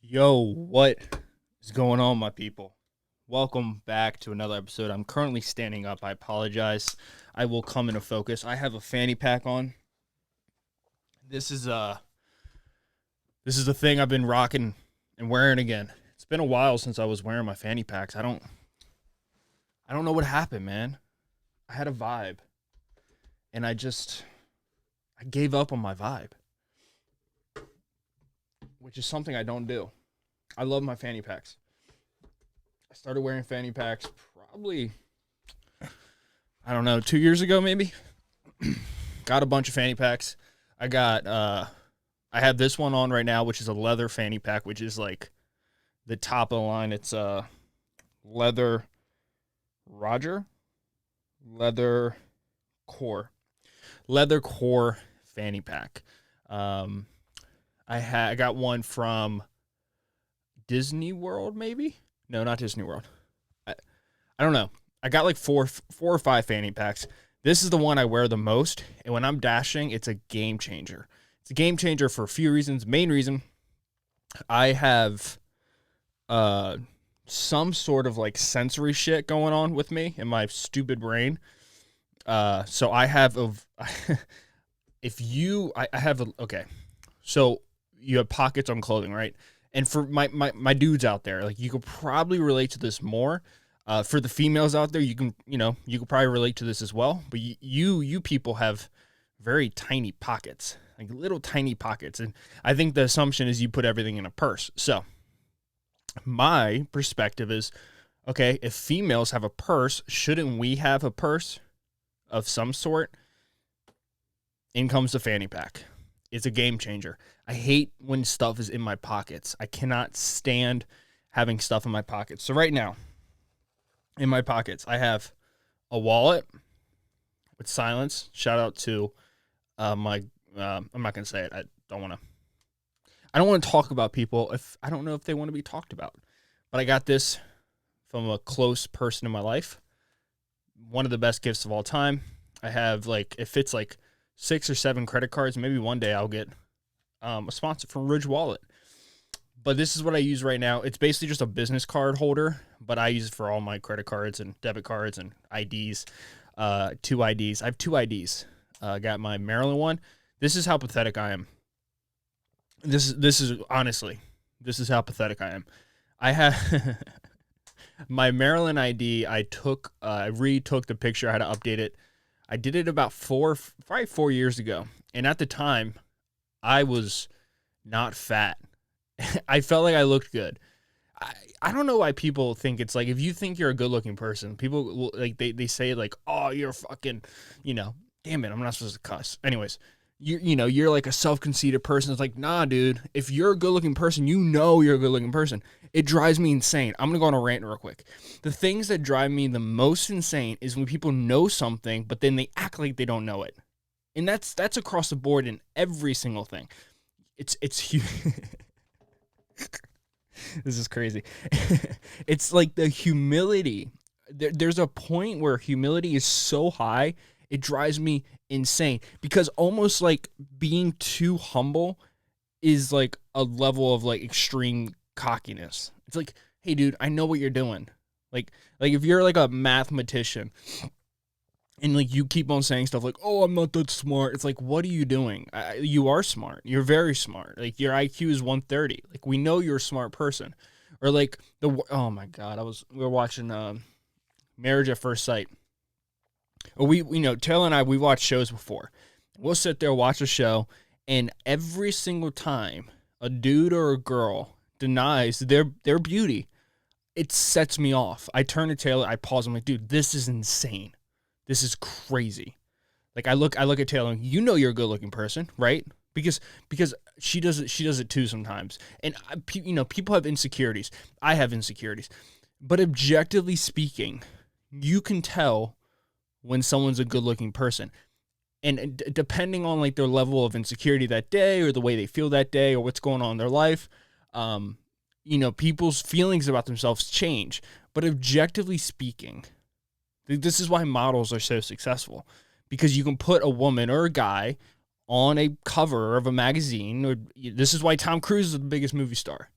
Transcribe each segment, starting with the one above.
Yo, what is going on, my people? Welcome back to another episode. I'm currently standing up. I apologize. I will come into focus. I have a fanny pack on. This is the thing I've been rocking and wearing again. It's been a while since I was wearing my fanny packs. I don't know what happened, man. I had a vibe and I gave up on my vibe, which is something I don't do. I love my fanny packs. I started wearing fanny packs probably, I don't know, 2 years ago maybe. Got a bunch of fanny packs. I have this one on right now, which is a leather fanny pack, which is like the top of the line. It's a leather leather core fanny pack. I got one from Disney World, maybe? No, not Disney World. I don't know. I got like four or five fanny packs. This is the one I wear the most, and when I'm dashing, it's a game changer. It's a game changer for a few reasons. Main reason, I have some sort of like sensory shit going on with me in my stupid brain. So I have okay. So you have pockets on clothing, right? And for my dudes out there, like, you could probably relate to this more. For the females out there, you could probably relate to this as well. But you people have very tiny pockets, like little tiny pockets. And I think the assumption is you put everything in a purse. So my perspective is, okay, if females have a purse, shouldn't we have a purse of some sort? In comes the fanny pack. It's a game changer. I hate when stuff is in my pockets. I cannot stand having stuff in my pockets. So right now, in my pockets, I have a wallet with silence. Shout out to I'm not gonna say it. I don't want to talk about people if I don't know if they want to be talked about. But I got this from a close person in my life. One of the best gifts of all time. I have, like, it fits like 6 or 7 credit cards. Maybe one day I'll get a sponsor from Ridge Wallet. But this is what I use right now. It's basically just a business card holder, but I use it for all my credit cards and debit cards and IDs. 2 IDs. I have 2 IDs. I got my Maryland one. This is how pathetic I am. This is honestly, this is how pathetic I am. I have my Maryland ID. I retook the picture. I had to update it. I did it about 4 years ago. And at the time, I was not fat. I felt like I looked good. I don't know why people think it's like, if you think you're a good looking person, people will, like, they say like, oh, you're fucking, damn it, I'm not supposed to cuss. Anyways, you're like a self-conceited person. It's like, nah, dude, if you're a good looking person, you're a good looking person. It drives me insane. I'm going to go on a rant real quick. The things that drive me the most insane is when people know something, but then they act like they don't know it. And that's across the board in every single thing. It's huge. This is crazy. It's like the humility. There's a point where humility is so high, it drives me insane, because almost like being too humble is like a level of like extreme cockiness. It's like, hey, dude, I know what you're doing. Like if you're like a mathematician and like you keep on saying stuff like, oh, I'm not that smart. It's like, what are you doing? You are smart. You're very smart. Like, your IQ is 130. Like, we know you're a smart person. Or like oh my God, we were watching Marriage at First Sight. Or Taylor and I, we watched shows before. We'll sit there, watch a show, and every single time a dude or a girl denies their beauty, it sets me off. I turn to Taylor, I pause, I'm like, dude, this is insane. This is crazy. Like, I look at Taylor, and you're a good looking person, right? Because she does it too sometimes. And people have insecurities. I have insecurities. But objectively speaking, you can tell when someone's a good looking person. And depending on like their level of insecurity that day, or the way they feel that day, or what's going on in their life, people's feelings about themselves change. But objectively speaking, this is why models are so successful, because you can put a woman or a guy on a cover of a magazine, or this is why Tom Cruise is the biggest movie star,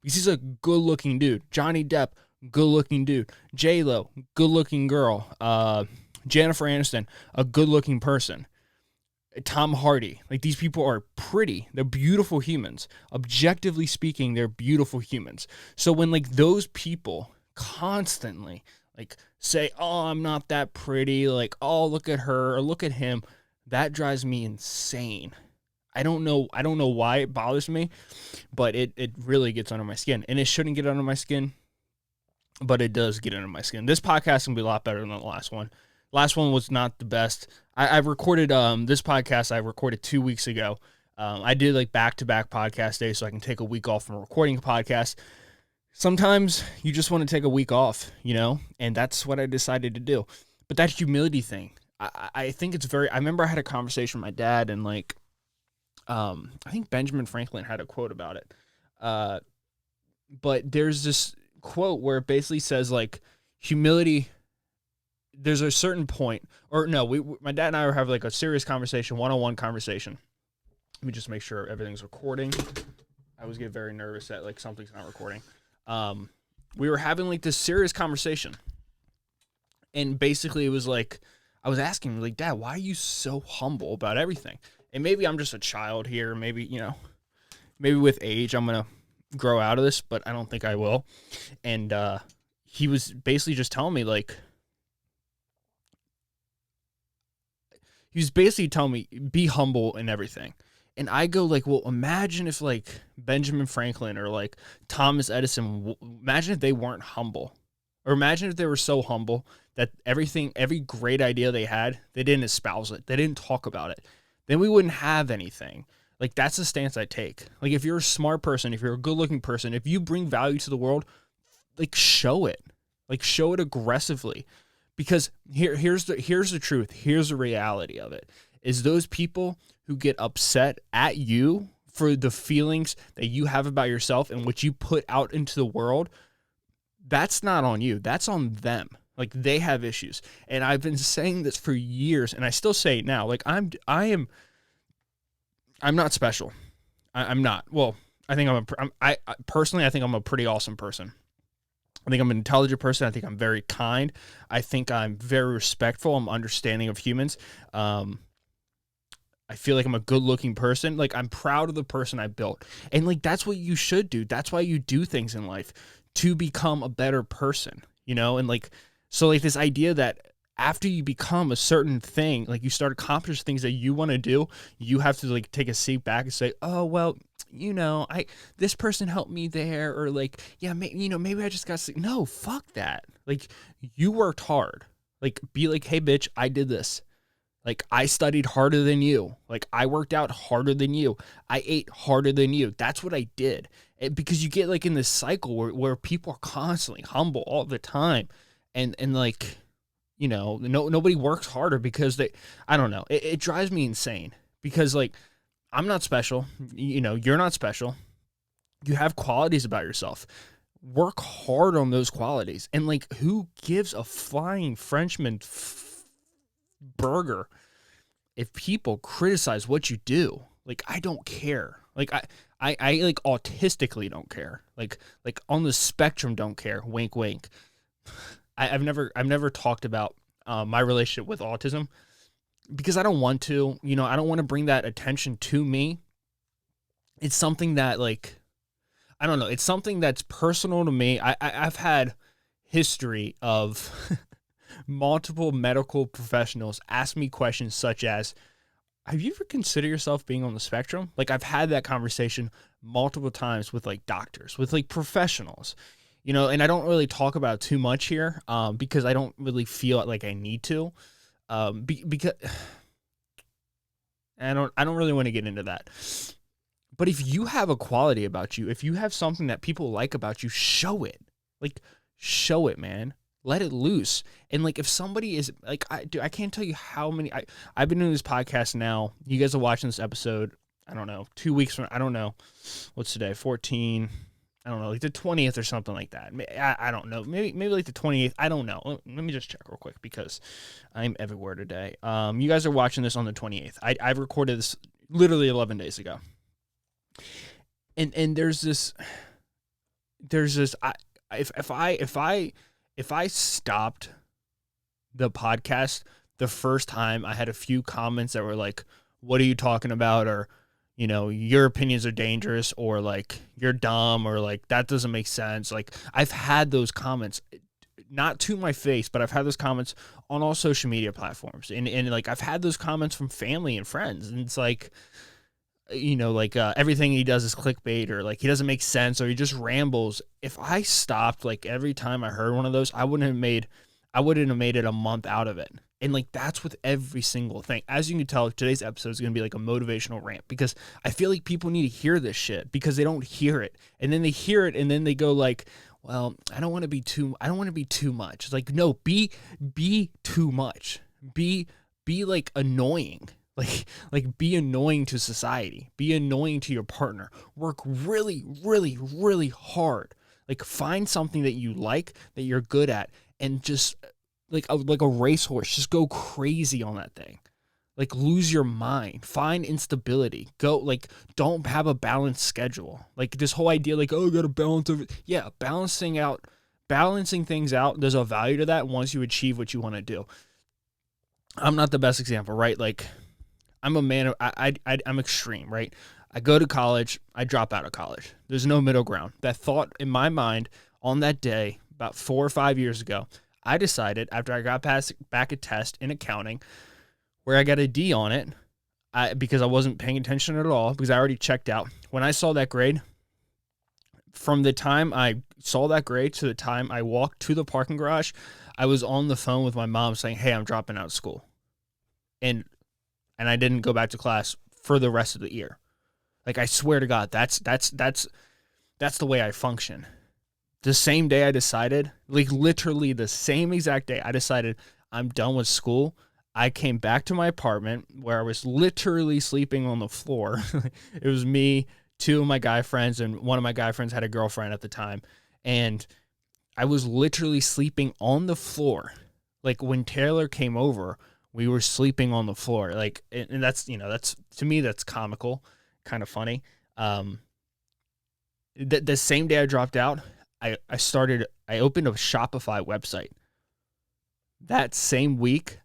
because he's a good-looking dude. Johnny Depp, good-looking dude. J-Lo, good-looking girl. Jennifer Aniston, a good-looking person. Tom Hardy, like these people are pretty. They're beautiful humans. Objectively speaking, they're beautiful humans. So when like those people constantly like say, "Oh, I'm not that pretty," like, "Oh, look at her," or "Look at him," that drives me insane. I don't know why it bothers me, but it really gets under my skin. And it shouldn't get under my skin, but it does get under my skin. This podcast is gonna be a lot better than the last one. Last one was not the best. I recorded this podcast. I recorded 2 weeks ago. I did like back-to-back podcast days so I can take a week off from recording a podcast. Sometimes you just want to take a week off, and that's what I decided to do. But that humility thing, I think it's very. I remember I had a conversation with my dad, and like, I think Benjamin Franklin had a quote about it. But there's this quote where it basically says like humility. There's a certain point, or no, my dad and I were having like a serious conversation, one-on-one conversation. Let me just make sure everything's recording. I always get very nervous that like something's not recording. We were having like this serious conversation, and basically it was like, I was asking him like, "Dad, why are you so humble about everything?" And maybe I'm just a child here. Maybe, maybe with age I'm going to grow out of this, but I don't think I will. And, he was basically just telling me like, he was basically telling me, be humble in everything. And I go like, well, imagine if like Benjamin Franklin or like Thomas Edison, imagine if they weren't humble, or imagine if they were so humble that every great idea they had, they didn't espouse it. They didn't talk about it. Then we wouldn't have anything. Like that's the stance I take. Like if you're a smart person, if you're a good looking person, if you bring value to the world, like show it, aggressively. Because here's the truth. Here's the reality of it, is those people who get upset at you for the feelings that you have about yourself and what you put out into the world, that's not on you. That's on them. Like they have issues. And I've been saying this for years, and I still say it now. Like I'm not special. I'm not. Well, I think I personally think I'm a pretty awesome person. I think I'm an intelligent person. I think I'm very kind. I think I'm very respectful. I'm understanding of humans. I feel like I'm a good-looking person. Like, I'm proud of the person I built. And, like, that's what you should do. That's why you do things in life, to become a better person, And, like, so, like, this idea that after you become a certain thing, like, you start accomplishing things that you want to do, you have to, like, take a seat back and say, oh, well, this person helped me there, or like, yeah, maybe I just got no, fuck that. Like, you worked hard. Like, be like, hey, bitch, I did this. Like, I studied harder than you. Like, I worked out harder than you. I ate harder than you. That's what I did. Because you get like in this cycle where people are constantly humble all the time, and like, nobody works harder because I don't know. It drives me insane because like, I'm not special. You're not special. You have qualities about yourself. Work hard on those qualities. And like, who gives a flying Frenchman burger if people criticize what you do? Like, I don't care. Like, I like autistically don't care. Like on the spectrum don't care. Wink, wink. I've never talked about my relationship with autism, because I don't want to, I don't want to bring that attention to me. It's something that, like, I don't know. It's something that's personal to me. I've had history of multiple medical professionals ask me questions such as, have you ever considered yourself being on the spectrum? Like, I've had that conversation multiple times with like doctors, with like professionals, and I don't really talk about it too much here, because I don't really feel like I need to. Because I don't really want to get into that. But if you have a quality about you, if you have something that people like about you, show it. Like, show it, man. Let it loose. And like, if somebody is like, I can't tell you how many, I've been doing this podcast now. You guys are watching this episode, I don't know, 2 weeks from, I don't know, what's today, 14, I don't know, like the 20th or something like that. I don't know. Maybe like the 28th. I don't know. Let me just check real quick, because I'm everywhere today. You guys are watching this on the 28th. I've recorded this literally 11 days ago. And there's this, there's this, if I stopped the podcast the first time, I had a few comments that were like, what are you talking about? Or, your opinions are dangerous, or like, you're dumb, or like, that doesn't make sense. Like, I've had those comments, not to my face, but I've had those comments on all social media platforms. And like, I've had those comments from family and friends. And it's like, everything he does is clickbait, or like he doesn't make sense, or he just rambles. If I stopped, like, every time I heard one of those, I wouldn't have made it a month out of it. And like, that's with every single thing. As you can tell, today's episode is going to be like a motivational rant, because I feel like people need to hear this shit, because they don't hear it. And then they hear it and then they go like, well, I don't want to be too much. It's like, no, be too much. Be like annoying. Like be annoying to society. Be annoying to your partner. Work really, really, really hard. Like, find something that you like, that you're good at, and just like a racehorse, just go crazy on that thing. Like, lose your mind. Find instability. Go, like, don't have a balanced schedule. Like, this whole idea, like, oh, I gotta balance everything. Yeah, balancing things out. There's a value to that once you achieve what you want to do. I'm not the best example, right? Like, I'm a man of, I'm extreme, right? I go to college, I drop out of college. There's no middle ground. That thought in my mind on that day, about 4 or 5 years ago, I decided, after I got back a test in accounting where I got a D on it, because I wasn't paying attention at all, because I already checked out. When I saw that grade, from the time I saw that grade to the time I walked to the parking garage, I was on the phone with my mom saying, hey, I'm dropping out of school. And I didn't go back to class for the rest of the year. Like, I swear to God, that's the way I function. The same day I decided, like literally the same exact day I decided I'm done with school, I came back to my apartment where I was literally sleeping on the floor. It was me, 2 of my guy friends, and one of my guy friends had a girlfriend at the time. And I was literally sleeping on the floor. Like, when Taylor came over, we were sleeping on the floor. Like, and that's, that's, to me, that's comical, kind of funny. The same day I dropped out, I opened a Shopify website. That same week,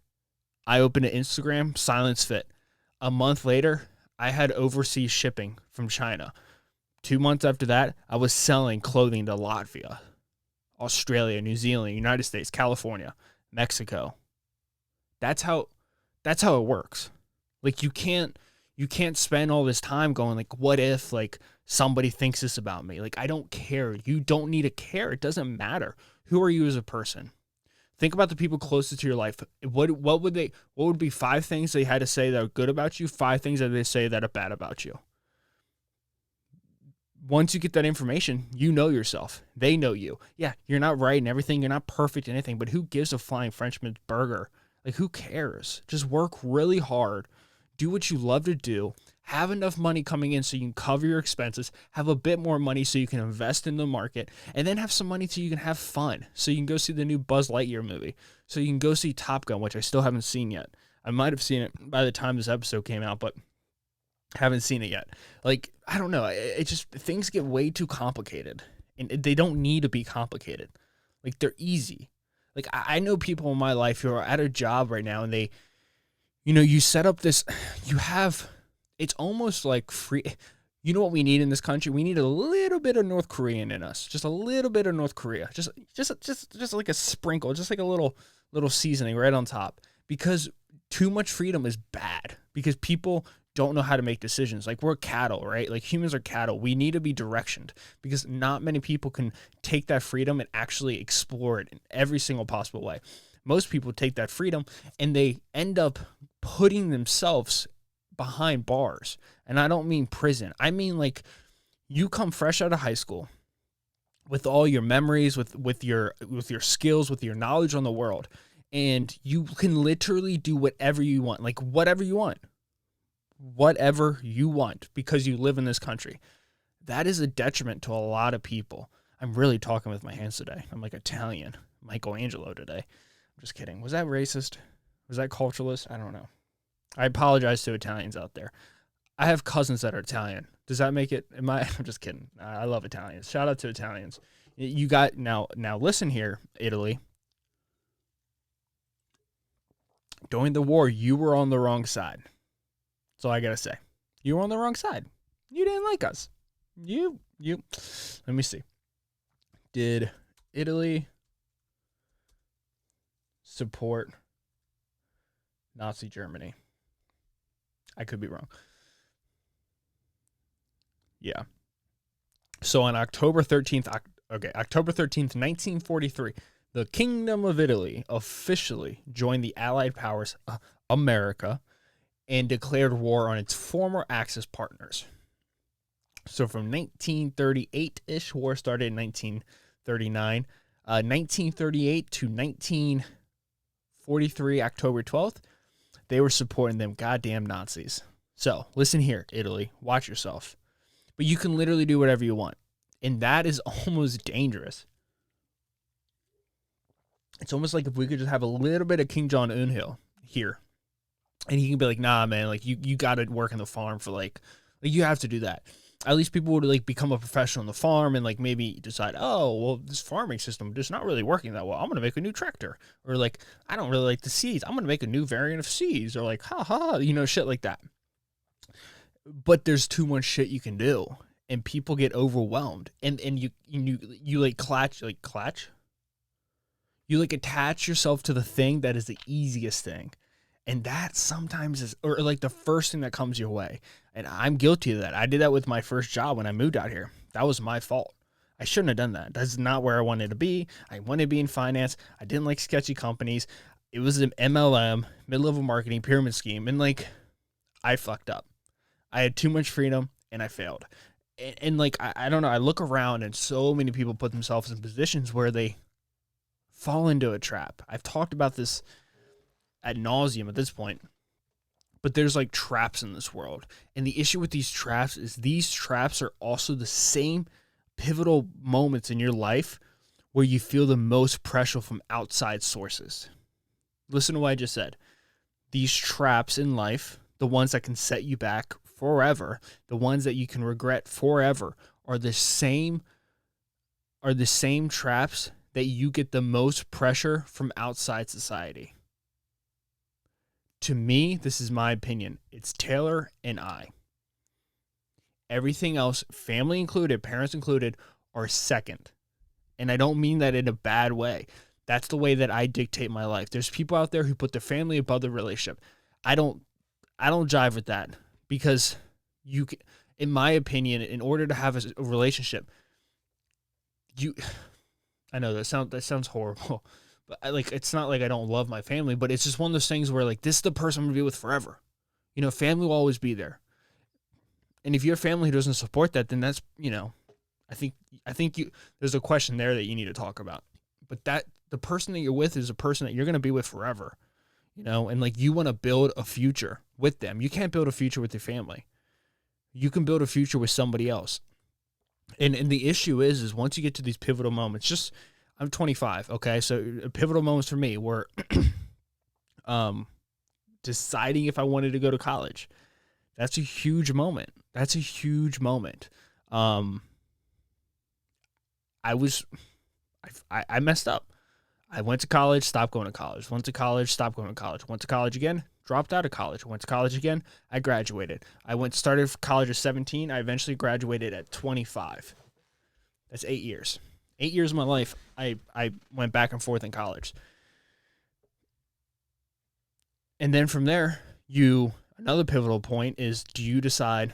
I opened an Instagram, Silence Fit. A month later, I had overseas shipping from China. 2 months after that, I was selling clothing to Latvia, Australia, New Zealand, United States, California, Mexico. That's how it works. Like, you can't spend all this time going like, what if like somebody thinks this about me? Like, I don't care. You don't need to care. It doesn't matter. Who are you as a person? Think about the people closest to your life. What would be 5 things they had to say that are good about you, 5 things that they say that are bad about you? Once you get that information, you know yourself. They know you. Yeah, you're not right in everything. You're not perfect in anything, but who gives a flying Frenchman's burger? Like, who cares? Just work really hard. Do what you love to do. Have enough money coming in so you can cover your expenses. Have a bit more money so you can invest in the market. And then have some money so you can have fun. So you can go see the new Buzz Lightyear movie. So you can go see Top Gun, which I still haven't seen yet. I might have seen it by the time this episode came out, but haven't seen it yet. Like, I don't know. It just, things get way too complicated. And they don't need to be complicated. Like, they're easy. Like, I know people in my life who are at a job right now, and they, you set up this, it's almost like free. You know what we need in this country? We need a little bit of North Korean in us. Just a little bit of North Korea. Just like a sprinkle, just like a little seasoning right on top. Because too much freedom is bad. Because people don't know how to make decisions. Like, we're cattle, right? Like, humans are cattle. We need to be directioned, because not many people can take that freedom and actually explore it in every single possible way. Most people take that freedom and they end up putting themselves behind bars. And I don't mean prison. I mean, like, you come fresh out of high school with all your memories, with your skills, with your knowledge on the world, and you can literally do whatever you want. Like, whatever you want. Whatever you want, because you live in this country. That is a detriment to a lot of people. I'm really talking with my hands today. I'm like Italian Michelangelo today. I'm just kidding. Was that racist? Was that culturalist? I don't know. I apologize to Italians out there. I have cousins that are Italian. Does that make it? I'm just kidding. I love Italians. Shout out to Italians. You got now listen here, Italy. During the war, you were on the wrong side. That's all I gotta say. You were on the wrong side. You didn't like us. You. Let me see. Did Italy support Nazi Germany? I could be wrong. Yeah. So on October 13th, 1943, the Kingdom of Italy officially joined the Allied powers, America, and declared war on its former Axis partners. So from 1938-ish, war started in 1939. 1938 to 1943, October 12th, they were supporting them goddamn Nazis. So listen here, Italy, watch yourself. But you can literally do whatever you want. And that is almost dangerous. It's almost like if we could just have a little bit of King Jong-un here. And he can be like, nah, man, like you got to work in the farm for like you have to do that. At least people would like become a professional in the farm and like maybe decide, oh, well, this farming system is not really working that well. I'm going to make a new tractor. Or like, I don't really like the seeds. I'm going to make a new variant of seeds. Or like, shit like that. But there's too much shit you can do. And people get overwhelmed. And you like clutch. You like attach yourself to the thing that is the easiest thing. And that sometimes is, or like the first thing that comes your way. And I'm guilty of that. I did that with my first job when I moved out here. That was my fault. I shouldn't have done that. That's not where I wanted to be. I wanted to be in finance. I didn't like sketchy companies. It was an MLM, mid-level marketing pyramid scheme. And like, I fucked up. I had too much freedom and I failed. And like, I don't know. I look around and so many people put themselves in positions where they fall into a trap. I've talked about this ad nauseum at this point, but there's like traps in this world. And the issue with these traps is these traps are also the same pivotal moments in your life where you feel the most pressure from outside sources. Listen to what I just said. These traps in life, the ones that can set you back forever, the ones that you can regret forever, are the same traps that you get the most pressure from outside society. To me, this is my opinion. It's Taylor and I. Everything else, family included, parents included, are second. And I don't mean that in a bad way. That's the way that I dictate my life. There's people out there who put their family above the relationship. I don't jive with that, because you, in my opinion, in order to have a relationship, I know that sounds horrible. But it's not like I don't love my family, but it's just one of those things where like, this is the person I'm going to be with forever. You know, family will always be there. And if your family doesn't support that, then that's, I think there's a question there that you need to talk about. But that the person that you're with is a person that you're going to be with forever, and like, you want to build a future with them. You can't build a future with your family. You can build a future with somebody else. And the issue is once you get to these pivotal moments, I'm 25, okay? So pivotal moments for me were deciding if I wanted to go to college. That's a huge moment. I messed up. I went to college, stopped going to college. Went to college, stopped going to college. Went to college again, dropped out of college. Went to college again, I graduated. Started college at 17. I eventually graduated at 25. That's 8 years. 8 years of my life, I went back and forth in college. And then from there, another pivotal point is, do you decide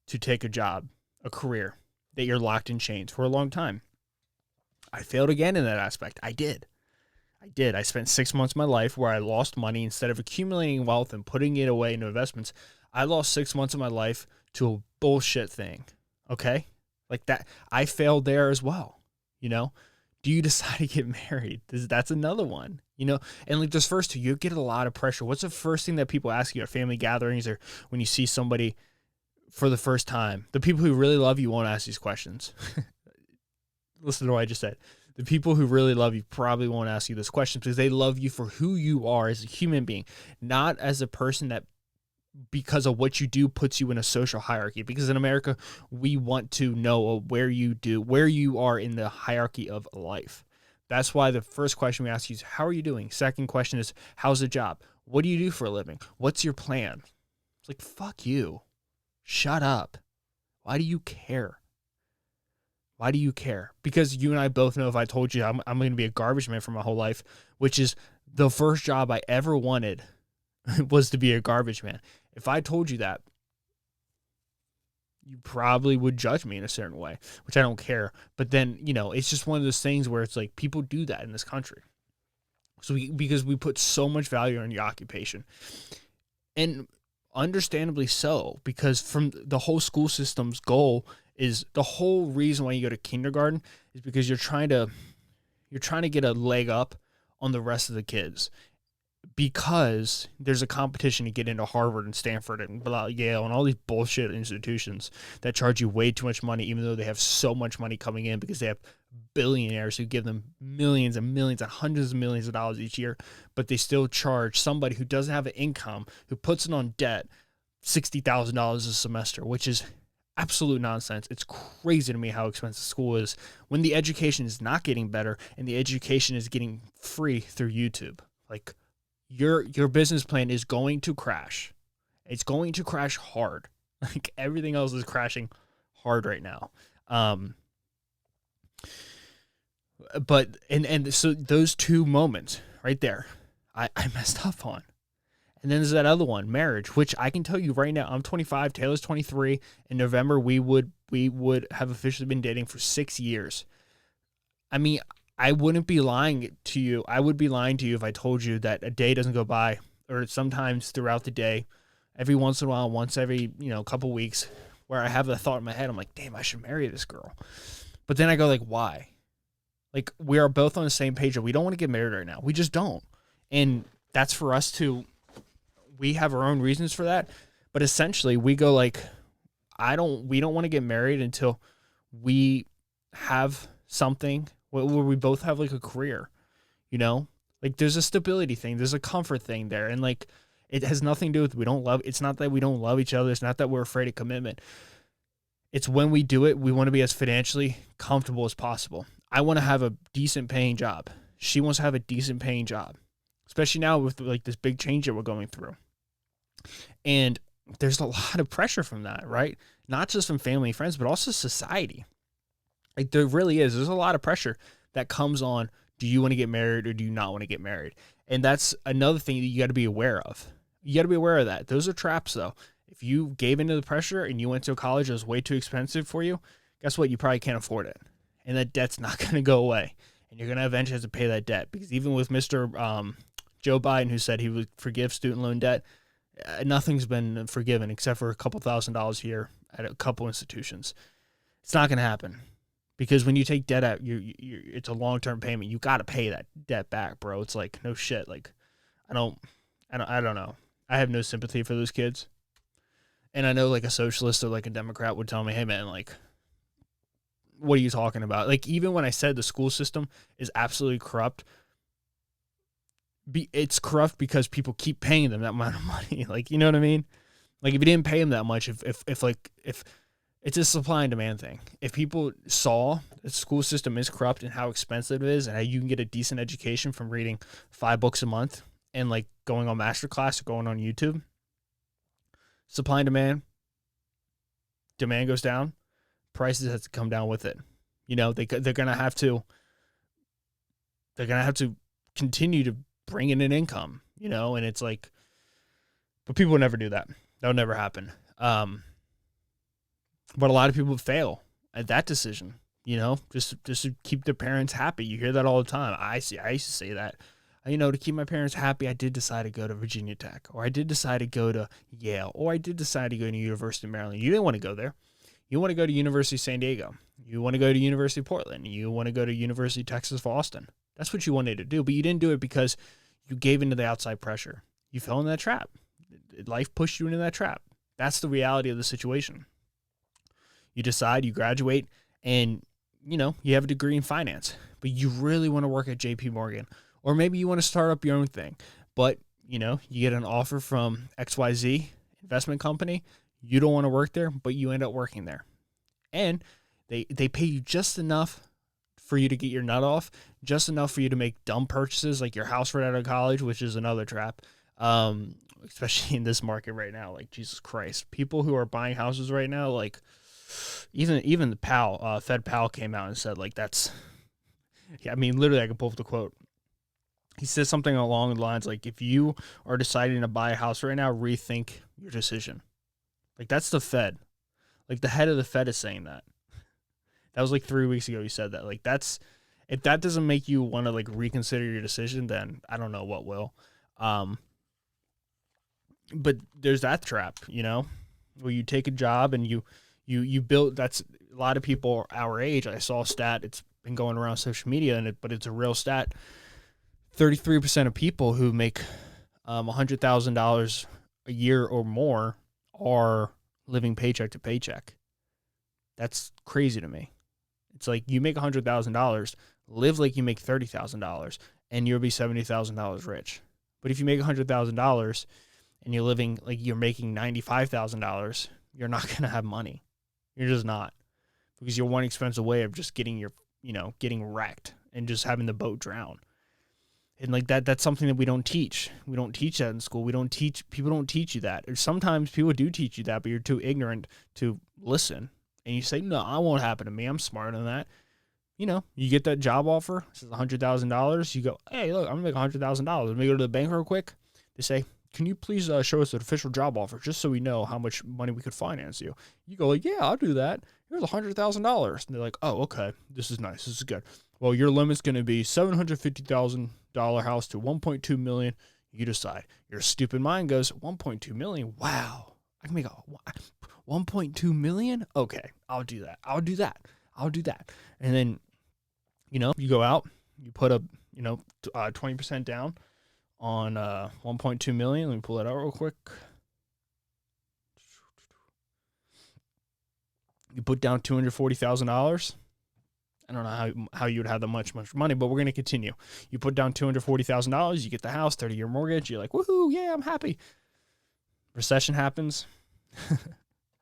to take a job, a career that you're locked in chains for a long time? I failed again in that aspect. I did. I spent 6 months of my life where I lost money. Instead of accumulating wealth and putting it away into investments, I lost 6 months of my life to a bullshit thing. Okay? Like that. I failed there as well. Do you decide to get married? That's another one, and like those first two, you get a lot of pressure. What's the first thing that people ask you at family gatherings or when you see somebody for the first time? The people who really love you won't ask these questions. Listen to what I just said. The people who really love you probably won't ask you this question because they love you for who you are as a human being, not as a person that because of what you do puts you in a social hierarchy. Because in America, we want to know where you are in the hierarchy of life. That's why the first question we ask you is, how are you doing? Second question is, how's the job? What do you do for a living? What's your plan? It's like, fuck you. Shut up. Why do you care? Why do you care? Because you and I both know, if I told you I'm going to be a garbage man for my whole life, which is the first job I ever wanted was to be a garbage man. If I told you that, you probably would judge me in a certain way, which I don't care. But then, it's just one of those things where it's like people do that in this country. So because we put so much value on your occupation. And understandably so, because from the whole school system's goal is, the whole reason why you go to kindergarten is because you're trying to get a leg up on the rest of the kids, because there's a competition to get into Harvard and Stanford and Yale and all these bullshit institutions that charge you way too much money, even though they have so much money coming in because they have billionaires who give them millions and millions and hundreds of millions of dollars each year, but they still charge somebody who doesn't have an income, who puts it on debt, $60,000 a semester, which is absolute nonsense. It's crazy to me how expensive school is when the education is not getting better and the education is getting free through YouTube. Like, your business plan is going to crash. It's going to crash hard. Like, everything else is crashing hard right now. But so those two moments right there, I messed up on. And then there's that other one, marriage, which I can tell you right now, I'm 25, Taylor's 23. In November, we would have officially been dating for 6 years. I mean, I wouldn't be lying to you. I would be lying to you if I told you that a day doesn't go by, or sometimes throughout the day, every once in a while, once every, couple weeks, where I have the thought in my head, I'm like, damn, I should marry this girl. But then I go like, why? Like, we are both on the same page that we don't want to get married right now. We just don't. And that's for us to, we have our own reasons for that. But essentially we go like, we don't want to get married until we have something where we both have like a career, like there's a stability thing, there's a comfort thing there. And like, it has nothing to do with, it's not that we don't love each other. It's not that we're afraid of commitment. It's when we do it, we want to be as financially comfortable as possible. I want to have a decent paying job. She wants to have a decent paying job, especially now with like this big change that we're going through. And there's a lot of pressure from that, right? Not just from family and friends, but also society. Like, there really is. There's a lot of pressure that comes on. Do you want to get married or do you not want to get married? And that's another thing that you got to be aware of. You got to be aware of that. Those are traps, though. If you gave into the pressure and you went to a college that was way too expensive for you, guess what? You probably can't afford it. And that debt's not going to go away. And you're going to eventually have to pay that debt. Because even with Mr. Joe Biden, who said he would forgive student loan debt, nothing's been forgiven except for a couple $1,000s here at a couple institutions. It's not going to happen. Because when you take debt out, it's a long-term payment. You got to pay that debt back, bro. It's like, no shit. Like, I don't know. I have no sympathy for those kids. And I know like a socialist or like a Democrat would tell me, hey man, like, what are you talking about? Like, even when I said the school system is absolutely corrupt, it's corrupt because people keep paying them that amount of money. Like, you know what I mean? Like, if you didn't pay them that much, if it's a supply and demand thing. If people saw the school system is corrupt and how expensive it is and how you can get a decent education from reading 5 books a month and like going on masterclass or going on YouTube, supply and demand goes down, prices have to come down with it. They're going to have to continue to bring in an income, and it's like, but people will never do that. That'll never happen. But a lot of people fail at that decision, just to keep their parents happy. You hear that all the time. I used to say that, to keep my parents happy, I did decide to go to Virginia Tech, or I did decide to go to Yale, or I did decide to go to University of Maryland. You didn't want to go there. You want to go to University of San Diego. You want to go to University of Portland. You want to go to University of Texas, Austin. That's what you wanted to do, but you didn't do it because you gave into the outside pressure. You fell in that trap. Life pushed you into that trap. That's the reality of the situation. You decide, you graduate, and, you have a degree in finance, but you really want to work at JP Morgan, or maybe you want to start up your own thing, but, you get an offer from XYZ, investment company. You don't want to work there, but you end up working there. And they pay you just enough for you to get your nut off, just enough for you to make dumb purchases like your house right out of college, which is another trap. Especially in this market right now, like Jesus Christ, people who are buying houses right now, like even the Fed Powell came out and said like that's, yeah, I mean literally I can pull up the quote. He says something along the lines like, if you are deciding to buy a house right now, rethink your decision. Like that's the Fed, like the head of the Fed is saying that. That was like 3 weeks ago. He said that. Like that's, if that doesn't make you want to like reconsider your decision, then I don't know what will. But there's that trap, you know, where you take a job and you build. That's a lot of people our age. I saw a stat. It's been going around social media, but it's a real stat. 33% of people who make $100,000 a year or more are living paycheck to paycheck. That's crazy to me. It's like you make $100,000, live like you make $30,000, and you'll be $70,000 rich. But if you make $100,000 and you're living like you're making $95,000, you're not going to have money. You're just not, because you're one expense away of just getting getting wrecked and just having the boat drown. And like that's something that we don't teach. We don't teach that in school. People don't teach you that. Or sometimes people do teach you that, but you're too ignorant to listen. And you say, no, that won't happen to me. I'm smarter than that. You know, you get that job offer, it says $100,000. You go, hey, look, I'm going to make $100,000. Let me go to the bank real quick. They say, can you please show us an official job offer just so we know how much money we could finance you? You go like, yeah, I'll do that. Here's $100,000. And they're like, oh, okay, this is nice. This is good. Well, your limit's going to be $750,000 house to $1.2 million. You decide. Your stupid mind goes, $1.2 million? Wow. I can make $1.2 million? Okay, I'll do that. And then, you go out, you put up, 20% down on 1.2 million. Let me pull that out real quick. You put down $240,000. I don't know how you would have that much money, but we're going to continue. You put down $240,000, you get the house, 30-year mortgage. You're like, woohoo, yeah, I'm happy. Recession happens.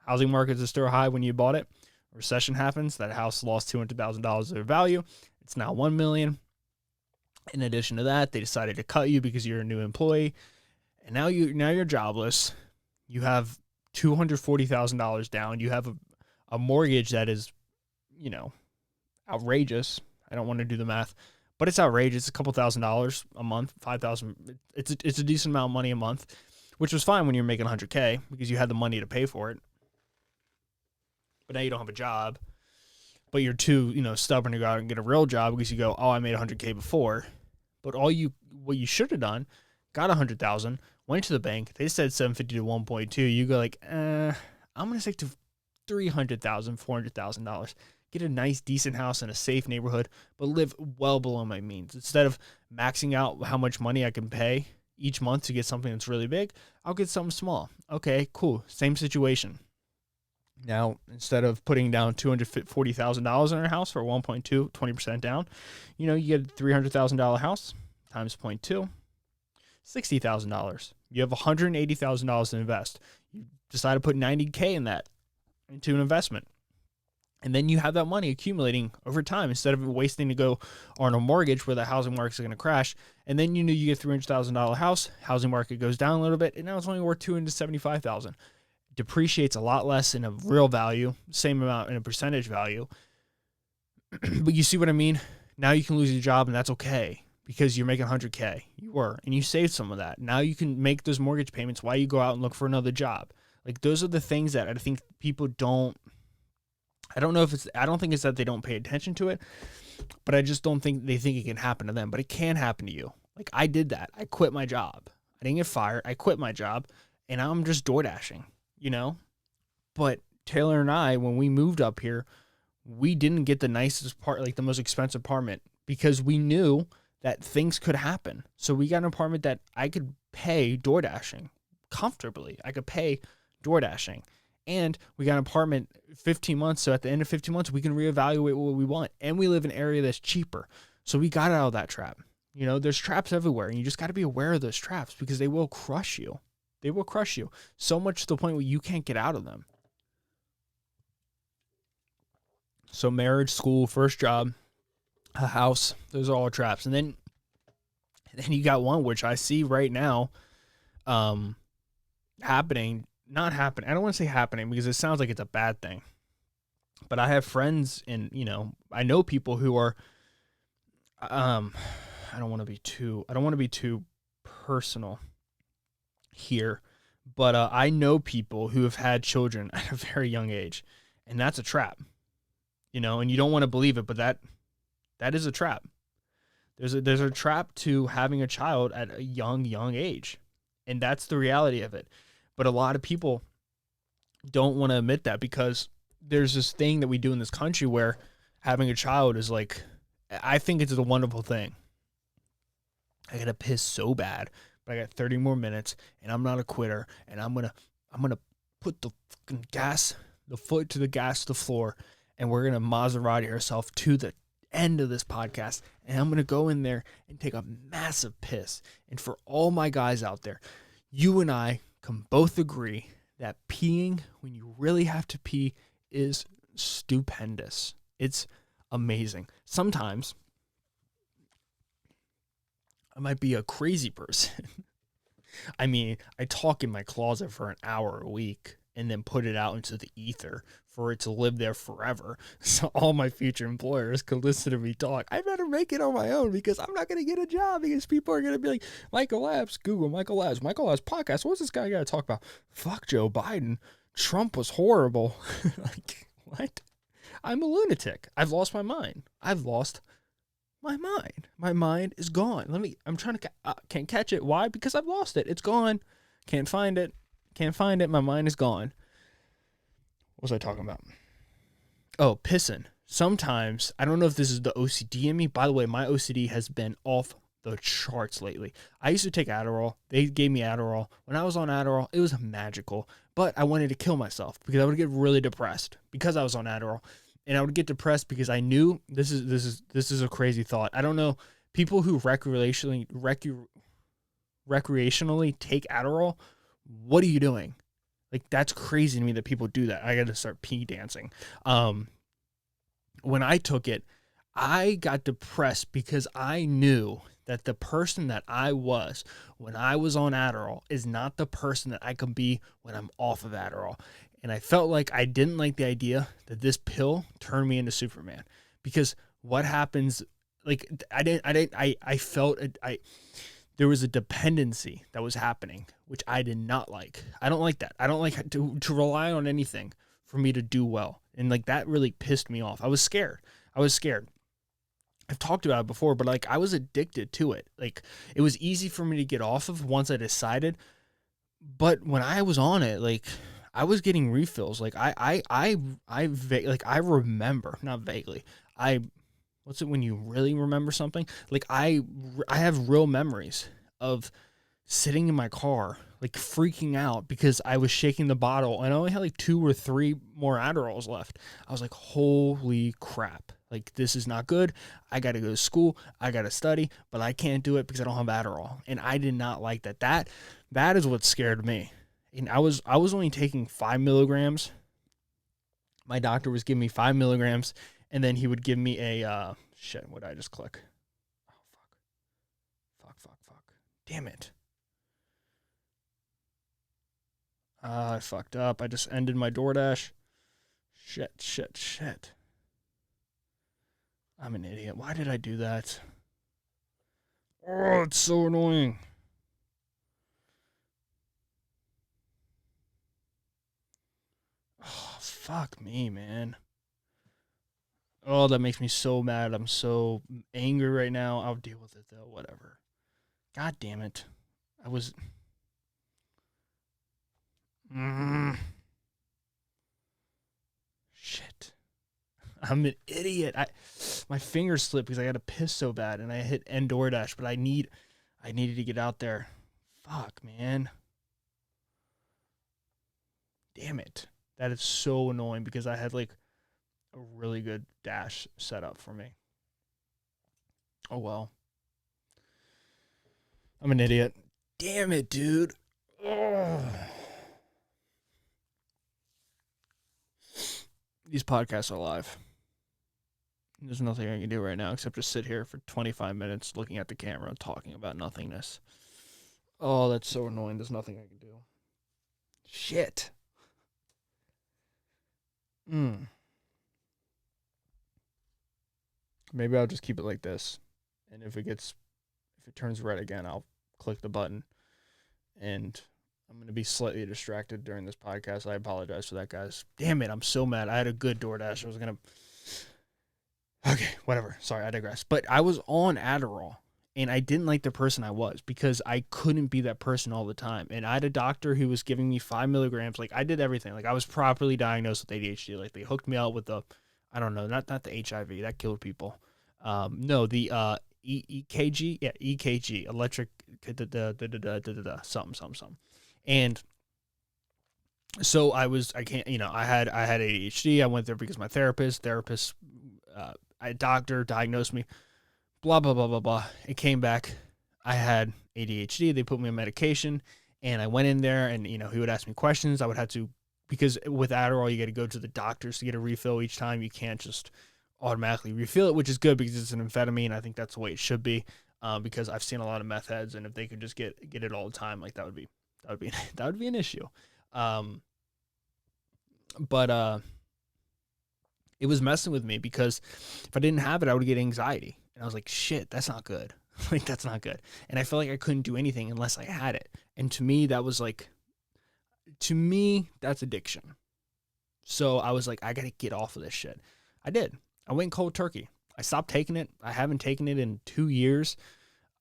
Housing markets are still high when you bought it. Recession happens. That house lost $200,000 of their value. It's now $1 million. In addition to that, they decided to cut you because you're a new employee, and now you're jobless. You have $240,000 down. You have a mortgage that is, outrageous. I don't want to do the math, but it's outrageous. It's a couple $1,000s a month, $5,000. It's a decent amount of money a month, which was fine when you're making $100K because you had the money to pay for it. But now you don't have a job, but you're too, stubborn to go out and get a real job because you go, oh, I made $100K before. But what you should have done, got $100,000, went to the bank. They said $750 to $1.2. You go like, I'm gonna stick to $300,000, $400,000. Get a nice, decent house in a safe neighborhood, but live well below my means. Instead of maxing out how much money I can pay each month to get something that's really big, I'll get something small. Okay, cool. Same situation. Now, instead of putting down $240,000 in our house for 1.2, 20% down, you get a $300,000 house times 0.2, $60,000. You have $180,000 to invest. You decide to put $90K in that into an investment. And then you have that money accumulating over time instead of wasting to go on a mortgage where the housing market is going to crash. And then you get $300,000 house, housing market goes down a little bit, and now it's only worth $275,000. Depreciates a lot less in a real value, same amount in a percentage value. But you see what I mean? Now you can lose your job, and that's okay because you're making $100K. You were, and you saved some of that. Now you can make those mortgage payments while you go out and look for another job. Like those are the things that I think people don't. I don't think it's that they don't pay attention to it, but I just don't think they think it can happen to them. But it can happen to you. Like I did that. I quit my job. I didn't get fired. I quit my job, and now I'm just door dashing. But Taylor and I, when we moved up here, we didn't get the nicest part, like the most expensive apartment, because we knew that things could happen. So we got an apartment that I could pay door dashing comfortably. I could pay door dashing. And we got an apartment 15 months. So at the end of 15 months, we can reevaluate what we want. And we live in an area that's cheaper. So we got out of that trap. There's traps everywhere. And you just got to be aware of those traps because they will crush you. They will crush you so much to the point where you can't get out of them. So marriage, school, first job, a house, those are all traps. And then you got one, which I see right now, happening, not happening. I don't want to say happening because it sounds like it's a bad thing. But I have friends and, I know people who are, I don't want to be too personal here, but I know people who have had children at a very young age, and that's a trap, and you don't want to believe it, but that is a trap. There's a trap to having a child at a young age, and that's the reality of it. But a lot of people don't want to admit that because there's this thing that we do in this country where having a child is like, I think it's a wonderful thing. I gotta piss so bad, but I got 30 more minutes, and I'm not a quitter, and I'm gonna put the fucking gas, the foot to the gas to the floor, and we're gonna Maserati ourselves to the end of this podcast, and I'm gonna go in there and take a massive piss. And for all my guys out there, you and I can both agree that peeing when you really have to pee is stupendous. It's amazing. Sometimes I might be a crazy person. I mean, I talk in my closet for an hour a week and then put it out into the ether for it to live there forever. So all my future employers could listen to me talk. I better make it on my own because I'm not going to get a job because people are going to be like, Michael Labs, Google Michael Labs podcast. What's this guy got to talk about? Fuck Joe Biden. Trump was horrible. Like, what? I'm a lunatic. I've lost my mind. I've lost my mind. My mind is gone. I'm trying to, can't catch it. Why? Because I've lost it. It's gone. Can't find it. My mind is gone. What was I talking about? Oh, pissing. Sometimes, I don't know if this is the OCD in me. By the way, my OCD has been off the charts lately. I used to take Adderall. They gave me Adderall. When I was on Adderall, it was magical. But I wanted to kill myself because I would get really depressed because I was on Adderall. And I would get depressed because I knew this is a crazy thought. I don't know, people who recreationally take Adderall, what are you doing? Like, that's crazy to me that people do that. I got to start pee dancing. When I took it, I got depressed because I knew that the person that I was when I was on Adderall is not the person that I can be when I'm off of Adderall. And I felt like I didn't like the idea that this pill turned me into Superman, because what happens, like, I felt there was a dependency that was happening, which I did not like. I don't like that. I don't like to rely on anything for me to do well. And like, that really pissed me off. I was scared. I've talked about it before, but like, I was addicted to it. Like, it was easy for me to get off of once I decided. But when I was on it, like, I was getting refills. Like, I remember, not vaguely. What's it when you really remember something? Like, I have real memories of sitting in my car, like, freaking out because I was shaking the bottle and I only had like 2 or 3 more Adderalls left. I was like, holy crap. Like, this is not good. I got to go to school. I got to study, but I can't do it because I don't have Adderall. And I did not like that. That is what scared me. And I was only taking 5 milligrams. My doctor was giving me 5 milligrams, and then he would give me a, shit, what did I just click? Oh, fuck. Damn it. I fucked up. I just ended my DoorDash. Shit. I'm an idiot. Why did I do that? Oh, it's so annoying. Oh, fuck me, man. Oh, that makes me so mad. I'm so angry right now. I'll deal with it, though. Whatever. God damn it. I was... Shit. I'm an idiot. My finger slipped because I got to piss so bad, and I hit end DoorDash, but I needed to get out there. Fuck, man. Damn it. That is so annoying because I had like a really good dash set up for me. Oh well. I'm an idiot. Damn it, dude. Oh. These podcasts are live. There's nothing I can do right now except just sit here for 25 minutes looking at the camera talking about nothingness. Oh, that's so annoying. There's nothing I can do. Shit. Maybe I'll just keep it like this. And if it turns red again, I'll click the button. And I'm going to be slightly distracted during this podcast. I apologize for that, guys. Damn it, I'm so mad. I had a good DoorDash. I was going to... Okay, whatever. Sorry, I digress. But I was on Adderall, and I didn't like the person I was because I couldn't be that person all the time. And I had a doctor who was giving me 5 milligrams. Like, I did everything. Like, I was properly diagnosed with ADHD. Like, they hooked me up with the... I don't know, not the HIV. That killed people. No, the EKG. Yeah, EKG. Electric... something. And so I had ADHD. I went there because my therapist, a doctor diagnosed me, blah, blah, blah, blah, blah. It came back. I had ADHD. They put me on medication, and I went in there, and, he would ask me questions. I would have to, because with Adderall, you got to go to the doctors to get a refill each time. You can't just automatically refill it, which is good because it's an amphetamine. I think that's the way it should be, because I've seen a lot of meth heads, and if they could just get it all the time, like that would be an issue. But it was messing with me because if I didn't have it, I would get anxiety. And I was like, shit, that's not good. Like, that's not good. And I felt like I couldn't do anything unless I had it. And to me, that's addiction. So I was like, I got to get off of this shit. I did. I went cold turkey. I stopped taking it. I haven't taken it in 2 years.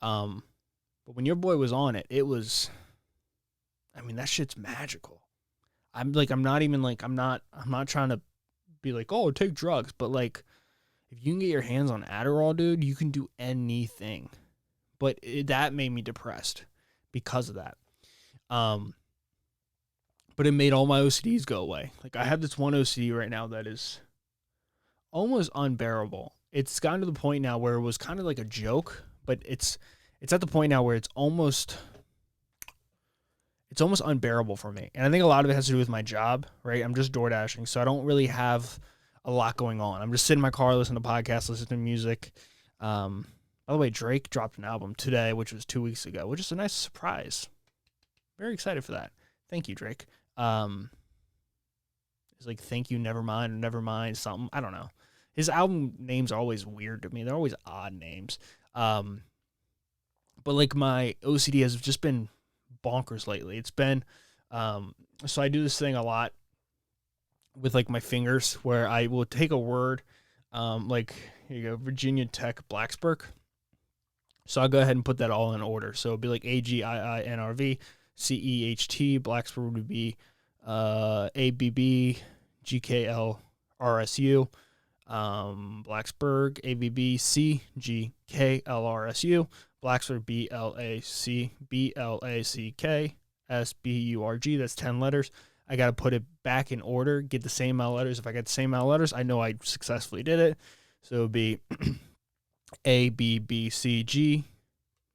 But when your boy was on it, that shit's magical. I'm not trying to be like, oh, take drugs. But, like, if you can get your hands on Adderall, dude, you can do anything. But that made me depressed because of that. But it made all my OCDs go away. Like, I have this one OCD right now that is almost unbearable. It's gotten to the point now where it was kind of like a joke, but it's at the point now where it's almost unbearable for me. And I think a lot of it has to do with my job, right? I'm just door dashing, so I don't really have a lot going on. I'm just sitting in my car, listening to podcasts, listening to music. By the way, Drake dropped an album today, which was 2 weeks ago, which is a nice surprise. Very excited for that. Thank you, Drake. It's like, thank you, never mind, something. I don't know. His album names are always weird to me. They're always odd names. But, like, my OCD has just been bonkers lately. It's been so I do this thing a lot with, like, my fingers where I will take a word, like, here you go, Virginia Tech Blacksburg. So I'll go ahead and put that all in order. So it'd be like AGIINRV, CEHT, Blacksburg would be ABB, GKLRSU, Blacksburg, ABB, CGKLRSU, Blacksburg, BLACK, SBURG. That's 10 letters. I got to put it back in order, get the same amount of letters. If I get the same amount of letters, I know I successfully did it. So it would be ABBCG,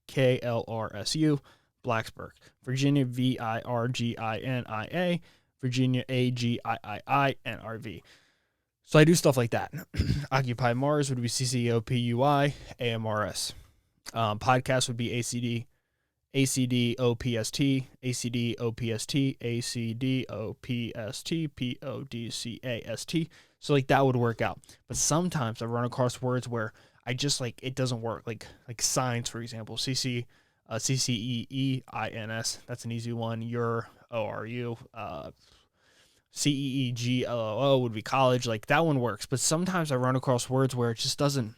KLRSU, Blacksburg, Virginia, VIRGINIA, Virginia, AGIIINRV. So I do stuff like that. Occupy Mars would be CCOPUI, AMRS. Podcast would be ACDOPST, ACDOPST, PODCAST. So, like, that would work out. But sometimes I run across words where I just, like, it doesn't work. Like science, for example, CCEEINS. That's an easy one. ORU. CEEGLOO would be college. Like, that one works. But sometimes I run across words where it just doesn't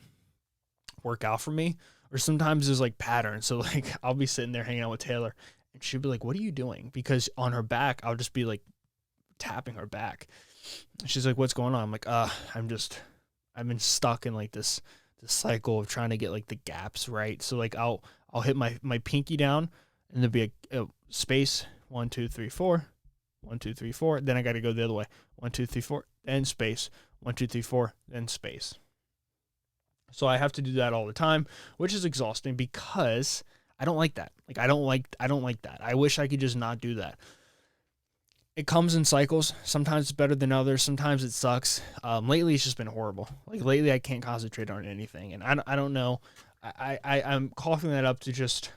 work out for me. Or sometimes there's, like, patterns. So, like, I'll be sitting there hanging out with Taylor, and she'll be like, what are you doing? Because on her back, I'll just be, like, tapping her back. She's like, what's going on? I'm like, I've been stuck in, like, this cycle of trying to get, like, the gaps right. So, like, I'll hit my pinky down, and there'll be a space, 1, 2, 3, 4, 1, 2, 3, 4. Then I got to go the other way, 1, 2, 3, 4, then space, 1, 2, 3, 4, then space. So I have to do that all the time, which is exhausting because I don't like that. Like, I don't like that. I wish I could just not do that. It comes in cycles. Sometimes it's better than others. Sometimes it sucks. Lately it's just been horrible. Like, lately I can't concentrate on anything, and I don't know. I'm coughing that up to just,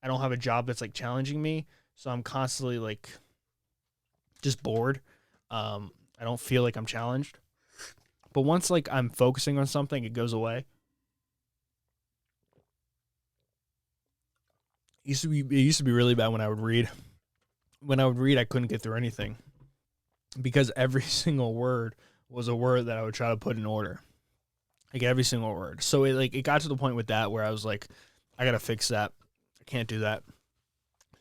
I don't have a job that's like challenging me, so I'm constantly like just bored. I don't feel like I'm challenged. But once like I'm focusing on something, it goes away. It used to be really bad when I would read. When I would read, I couldn't get through anything because every single word was a word that I would try to put in order. Like, every single word. So it got to the point with that where I was like, I gotta fix that. I can't do that.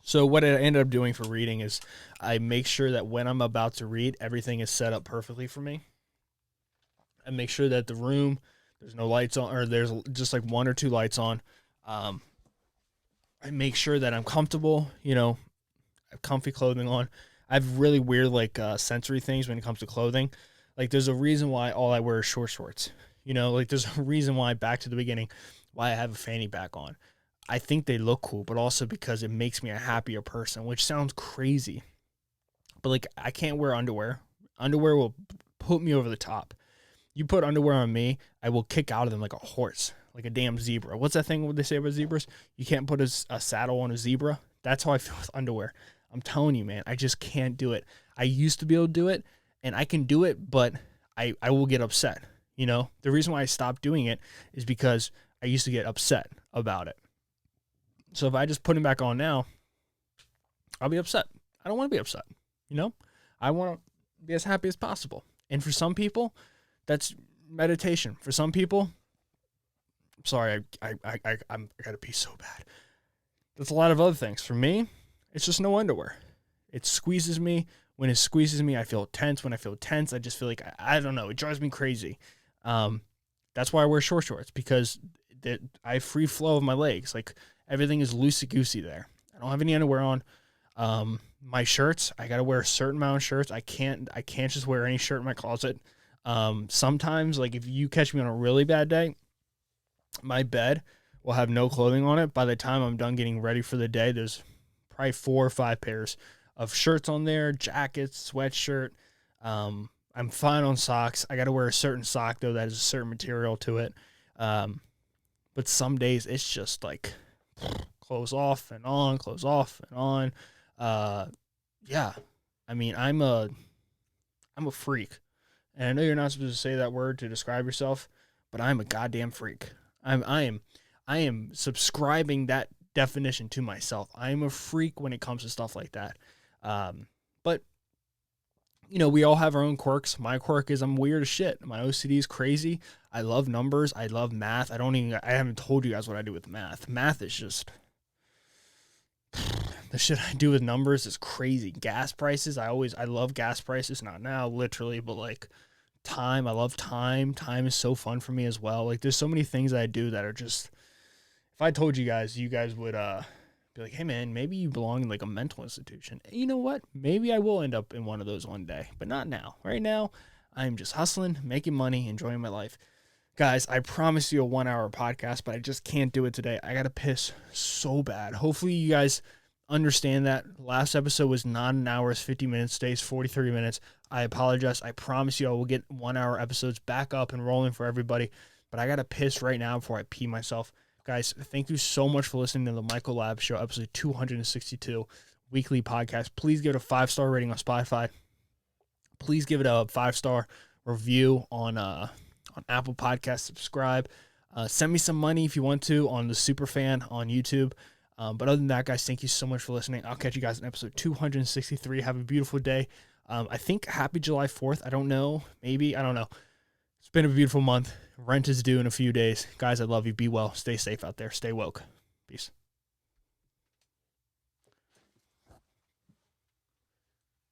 So what I ended up doing for reading is I make sure that when I'm about to read, everything is set up perfectly for me. I make sure that the room, there's no lights on, or there's just like 1 or 2 lights on. I make sure that I'm comfortable, I have comfy clothing on. I have really weird sensory things when it comes to clothing. Like, there's a reason why all I wear is short shorts. There's a reason why, back to the beginning, why I have a fanny back on. I think they look cool, but also because it makes me a happier person, which sounds crazy. But like, I can't wear underwear. Underwear will put me over the top. You put underwear on me, I will kick out of them like a horse, like a damn zebra. What's that thing they say about zebras? You can't put a saddle on a zebra. That's how I feel with underwear. I'm telling you, man, I just can't do it. I used to be able to do it, and I can do it, but I will get upset. The reason why I stopped doing it is because I used to get upset about it. So if I just put them back on now, I'll be upset. I don't want to be upset. I want to be as happy as possible. And for some people, that's meditation. For some people, I'm sorry, I got to pee so bad. That's a lot of other things. For me, it's just no underwear. It squeezes me. When it squeezes me, I feel tense. When I feel tense, I just feel like, I don't know, it drives me crazy. That's why I wear short shorts, because I have free flow of my legs. Like, everything is loosey-goosey there. I don't have any underwear on. My shirts, I got to wear a certain amount of shirts. I can't just wear any shirt in my closet. Sometimes, like, if you catch me on a really bad day, my bed will have no clothing on it. By the time I'm done getting ready for the day, there's probably 4 or 5 pairs of shirts on there, jackets, sweatshirt. I'm fine on socks. I got to wear a certain sock, though, that has a certain material to it. But some days it's just like clothes off and on, clothes off and on. Yeah. I mean, I'm a freak. And I know you're not supposed to say that word to describe yourself, but I'm a goddamn freak. I am subscribing that definition to myself. I am a freak when it comes to stuff like that. But we all have our own quirks. My quirk is I'm weird as shit. My OCD is crazy. I love numbers. I love math. I haven't told you guys what I do with math. Math is just, the shit I do with numbers is crazy. Gas prices. I love gas prices. Not now, literally, but like time. I love time. Time is so fun for me as well. Like, there's so many things that I do that are just, if I told you guys would, be like, hey man, maybe you belong in like a mental institution. And you know what? Maybe I will end up in one of those one day, but not now. Right now, I'm just hustling, making money, enjoying my life. Guys, I promised you a 1-hour podcast, but I just can't do it today. I got to piss so bad. Hopefully you guys understand that. Last episode was not an hour, it's 50 minutes, today's 43 minutes. I apologize. I promise you I will get 1-hour episodes back up and rolling for everybody, but I got to piss right now before I pee myself. Guys, thank you so much for listening to the Michael Lab Show, episode 262, weekly podcast. Please give it a 5-star rating on Spotify. Please give it a 5-star review on Apple Podcasts. Subscribe. Send me some money if you want to on the Superfan on YouTube. But other than that, guys, thank you so much for listening. I'll catch you guys in episode 263. Have a beautiful day. I think happy July 4th. I don't know. Maybe. I don't know. It's been a beautiful month. Rent is due in a few days. Guys, I love you. Be well. Stay safe out there. Stay woke. Peace.